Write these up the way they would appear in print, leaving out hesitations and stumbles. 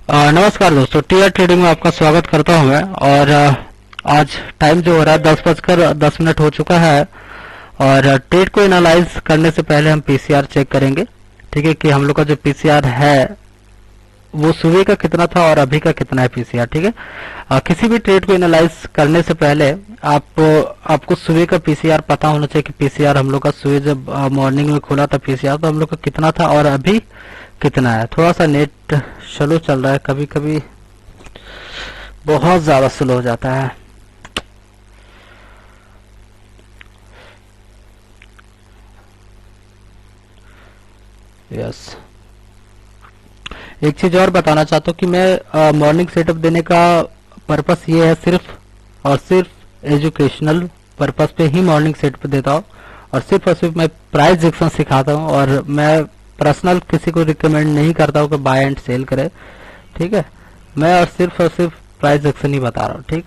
नमस्कार दोस्तों, TR trading में आपका स्वागत करता हूं मैं। और आज टाइम जो हो रहा है 10:10 हो चुका है। और ट्रेड को एनालाइज करने से पहले हम पीसीआर चेक करेंगे। ठीक है कि हम लोग का जो पीसीआर है वो सुबह का कितना था और अभी का कितना है पीसीआर। ठीक है, किसी भी ट्रेड को एनालाइज करने से पहले आपको सुबह का पीसीआर पता होना चाहिए कि पीसीआर हम लोग का सुबह जब मॉर्निंग में खुला था पीसीआर तो हम लोग का कितना था और अभी कितना है। थोड़ा सा नेट स्लो चल रहा है, कभी कभी बहुत ज्यादा स्लो हो जाता है। यस, एक चीज और बताना चाहता हूँ कि मैं मॉर्निंग सेटअप देने का पर्पस ये है सिर्फ और सिर्फ एजुकेशनल पर्पस पे ही मॉर्निंग सेटअप देता हूँ। और सिर्फ मैं प्राइस एक्शन सिखाता हूँ और मैं पर्सनल किसी को रिकमेंड नहीं करता हूँ कि बाय एंड सेल करे। ठीक है, मैं और सिर्फ प्राइस एक्शन ही बता रहा हूँ। ठीक,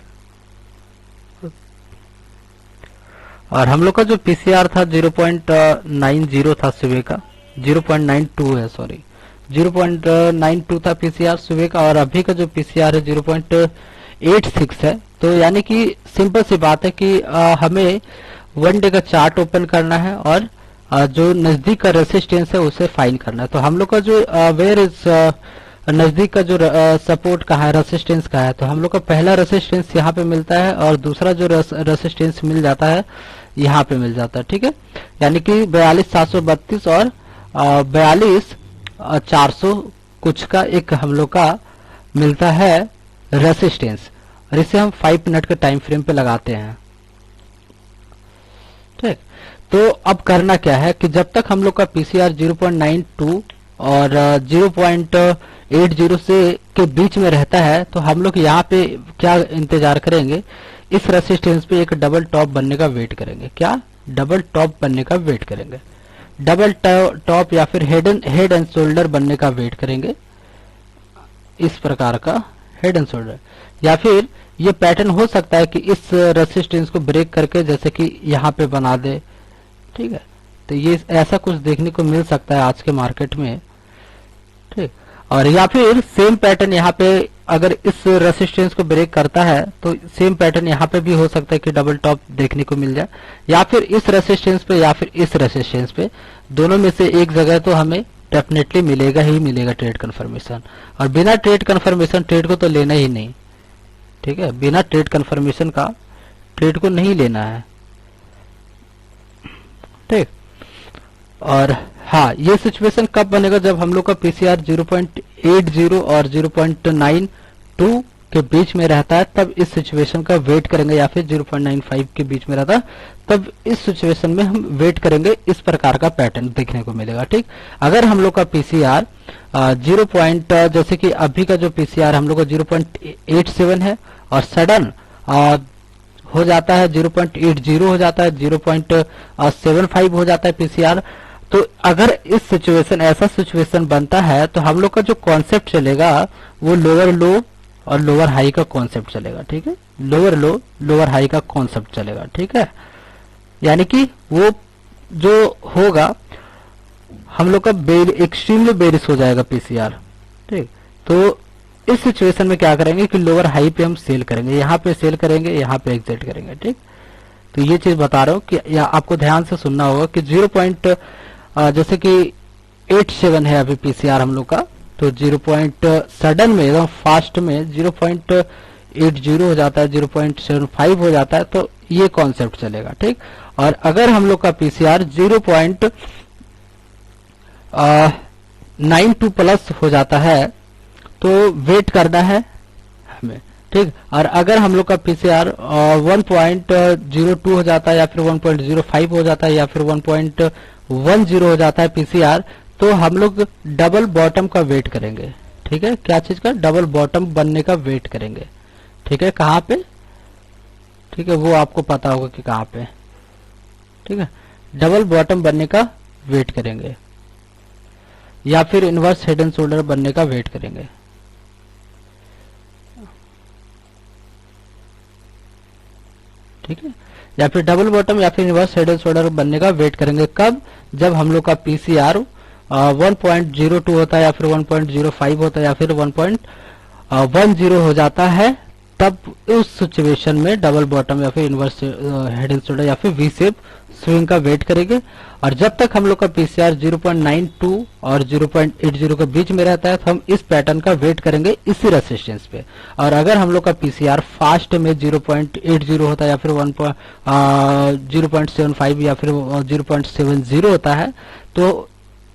और हम लोग का जो पीसीआर था 0.90 था सुबह का, 0.92 है, सॉरी 0.92 था पीसीआर सुबह का। और अभी का जो पीसीआर है 0.86 है। तो यानी कि सिंपल सी बात है कि हमें वन डे का चार्ट ओपन करना है और जो नजदीक का रेसिस्टेंस है उसे फाइंड करना है। तो हम लोग का जो वेयर इज नजदीक का जो सपोर्ट का है, रेसिस्टेंस का है, तो हम लोग का पहला रेसिस्टेंस यहाँ पे मिलता है और दूसरा जो रेसिस्टेंस मिल जाता है यहाँ पे मिल जाता है। ठीक है, यानी कि 42,732 और 42,400 कुछ का एक हम लोग का मिलता है रेसिस्टेंस। और इसे हम 5 मिनट के टाइम फ्रेम पे लगाते हैं। ठीक, तो अब करना क्या है कि जब तक हम लोग का पीसीआर 0.92 और 0.80 से के बीच में रहता है तो हम लोग यहाँ पे क्या इंतजार करेंगे, इस रेसिस्टेंस पे एक डबल टॉप बनने का वेट करेंगे। क्या डबल टॉप बनने का वेट करेंगे, डबल टॉप या फिर हेड एंड शोल्डर बनने का वेट करेंगे। इस प्रकार का हेड एंड शोल्डर, या फिर ये पैटर्न हो सकता है कि इस रेसिस्टेंस को ब्रेक करके जैसे कि यहाँ पे बना दे। ठीक है, तो ये ऐसा कुछ देखने को मिल सकता है आज के मार्केट में। ठीक, और या फिर सेम पैटर्न यहाँ पे अगर इस रेसिस्टेंस को ब्रेक करता है तो सेम पैटर्न यहाँ पे भी हो सकता है कि डबल टॉप देखने को मिल जाए, या फिर इस रेसिस्टेंस पे या फिर इस रेसिस्टेंस पे, दोनों में से एक जगह तो हमें डेफिनेटली मिलेगा ही मिलेगा ट्रेड कंफर्मेशन। और बिना ट्रेड कंफर्मेशन ट्रेड को तो लेना ही नहीं। ठीक है, बिना ट्रेड कंफर्मेशन का ट्रेड को नहीं लेना है। ठीक, और हाँ, ये सिचुएशन कब बनेगा, जब हम लोग का पीसीआर 0.80 और 0.92 के बीच में रहता है तब इस सिचुएशन का वेट करेंगे, या फिर 0.95 के बीच में रहता है तब इस सिचुएशन में हम वेट करेंगे। इस प्रकार का पैटर्न देखने को मिलेगा। ठीक, अगर हम लोग का पीसीआर 0. जैसे कि अभी का जो पीसीआर हम लोग का 0.87 है और सडन हो जाता है 0.80 हो जाता है, 0.75 हो जाता है पीसीआर, तो अगर इस सिचुएशन ऐसा सिचुएशन बनता है तो हम लोग का जो कॉन्सेप्ट चलेगा वो लोअर लो और लोअर हाई का कॉन्सेप्ट चलेगा। ठीक है, लोअर लो लोअर हाई का कॉन्सेप्ट चलेगा। ठीक है, यानी कि वो जो होगा हम लोग का एक्सट्रीमली बेरिश हो जाएगा पीसीआर। ठीक, तो इस सिचुएशन में क्या करेंगे कि लोअर हाई पे हम सेल करेंगे, यहाँ पे सेल करेंगे, यहाँ पे एग्जिट करेंगे। ठीक, तो ये चीज बता रहा हूँ कि या आपको ध्यान से सुनना होगा कि 0. जैसे कि 87 है अभी पीसीआर हम लोग का, तो 0. सडन में एकदम फास्ट में 0.80 हो जाता है, 0.75 हो जाता है, तो ये कॉन्सेप्ट चलेगा। ठीक, और अगर हम लोग का पीसीआर 0.92 प्लस हो जाता है तो वेट करना है हमें। ठीक, और अगर हम लोग का पीसीआर 1.02 हो जाता है या फिर 1.05 हो जाता है या फिर 1.10 हो जाता है पीसीआर, तो हम लोग डबल बॉटम का वेट करेंगे। ठीक है, क्या चीज का, डबल बॉटम बनने का वेट करेंगे। ठीक है, कहाँ पे, ठीक है, वो आपको पता होगा कि कहाँ पे। ठीक है, डबल बॉटम बनने का वेट करेंगे या फिर इनवर्स हेड एंड शोल्डर बनने का वेट करेंगे। ठीक है, या फिर डबल बॉटम या फिर रिवर्स हेड एंड शोल्डर बनने का वेट करेंगे। कब, जब हम लोग का पीसीआर 1.02 होता है या फिर 1.05 होता है या फिर 1.10 हो जाता है, तब उस सिचुएशन में डबल बॉटम या फिर इनवर्स हेड एंड शोल्डर या फिर वी शेप स्विंग का वेट करेंगे। और जब तक हम लोग का पीसीआर 0.92 और 0.80 के बीच में रहता है तो हम इस पैटर्न का वेट करेंगे इसी रेसिस्टेंस पे। और अगर हम लोग का पीसीआर फास्ट में 0.80 होता है या फिर 0.75 या फिर 0.70 होता है तो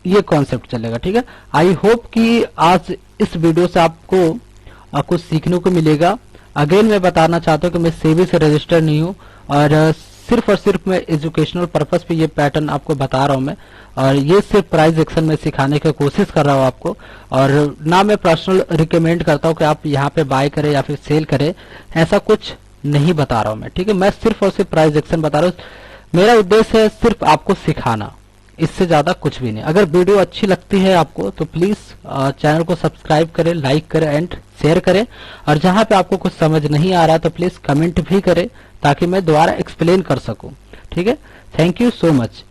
ये कॉन्सेप्ट चलेगा। ठीक है, आई होप कि आज इस वीडियो से आपको कुछ सीखने को मिलेगा। अगेन मैं बताना चाहता हूँ कि मैं सेबी से रजिस्टर नहीं हूँ और सिर्फ मैं एजुकेशनल पर्पस पे ये पैटर्न आपको बता रहा हूँ मैं, और ये सिर्फ प्राइस एक्शन में सिखाने की कोशिश कर रहा हूँ आपको। और ना मैं पर्सनल रिकमेंड करता हूँ कि आप यहाँ पे बाय करें या फिर सेल करें, ऐसा कुछ नहीं बता रहा हूँ मैं। ठीक है, मैं सिर्फ और सिर्फ प्राइस एक्शन बता रहा हूँ। मेरा उद्देश्य है सिर्फ आपको सिखाना, इससे ज्यादा कुछ भी नहीं। अगर वीडियो अच्छी लगती है आपको तो प्लीज चैनल को सब्सक्राइब करें, लाइक करें एंड शेयर करें। और जहां पे आपको कुछ समझ नहीं आ रहा तो प्लीज कमेंट भी करें ताकि मैं दोबारा एक्सप्लेन कर सकूं। ठीक है, थैंक यू सो मच।